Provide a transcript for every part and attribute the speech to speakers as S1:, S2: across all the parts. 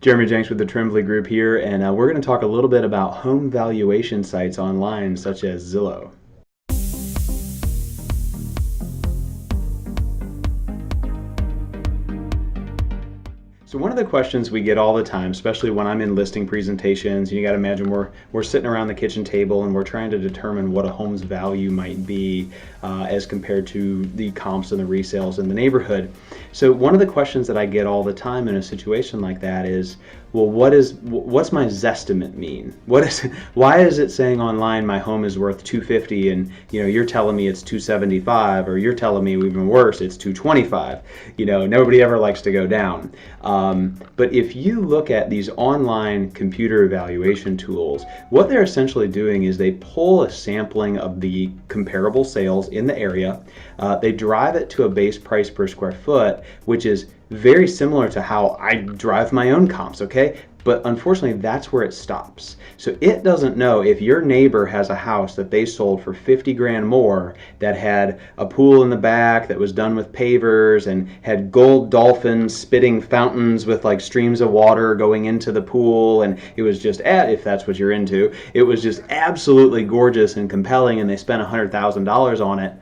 S1: Jeremy Jenks with the Tremblay Group here, and we're going to talk a little bit about home valuation sites online such as Zillow. So one of the questions we get all the time, especially when I'm in listing presentations, you got to imagine we're sitting around the kitchen table and we're trying to determine what a home's value might be as compared to the comps and the resales in the neighborhood. So one of the questions that I get all the time in a situation like that is, well, what's my Zestimate mean? Why is it saying online my home is worth $250 and you're telling me it's $275, or you're telling me even worse it's $225? Nobody ever likes to go down. But if you look at these online computer evaluation tools, what they're essentially doing is they pull a sampling of the comparable sales in the area. They drive it to a base price per square foot, which is very similar to how I drive my own comps, okay? But unfortunately, that's where it stops. So it doesn't know if your neighbor has a house that they sold for 50 grand more, that had a pool in the back that was done with pavers and had gold dolphins spitting fountains with like streams of water going into the pool, and it was just, if that's what you're into, it was just absolutely gorgeous and compelling, and they spent $100,000 on it.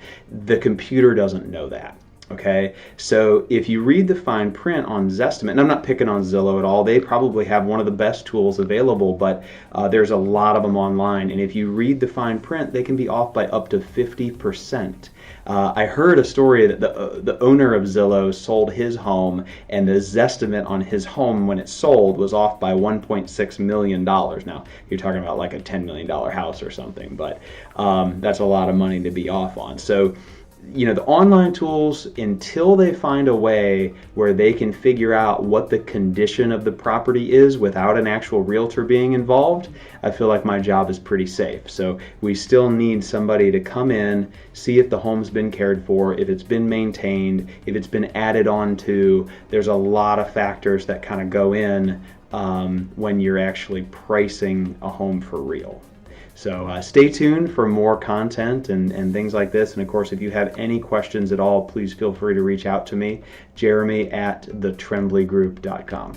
S1: The computer doesn't know that. Okay, so if you read the fine print on Zestimate, and I'm not picking on Zillow at all, they probably have one of the best tools available, but there's a lot of them online, and if you read the fine print, they can be off by up to 50%. I heard a story that the owner of Zillow sold his home, and the Zestimate on his home when it sold was off by $1.6 million. Now, you're talking about like a $10 million house or something, but that's a lot of money to be off on. So the online tools, until they find a way where they can figure out what the condition of the property is without an actual realtor being involved, I feel like my job is pretty safe. So we still need somebody to come in, see if the home's been cared for, if it's been maintained, if it's been added on to. There's a lot of factors that kind of go in when you're actually pricing a home for real. So stay tuned for more content and things like this. And of course, if you have any questions at all, please feel free to reach out to me, Jeremy at thetremblaygroup.com.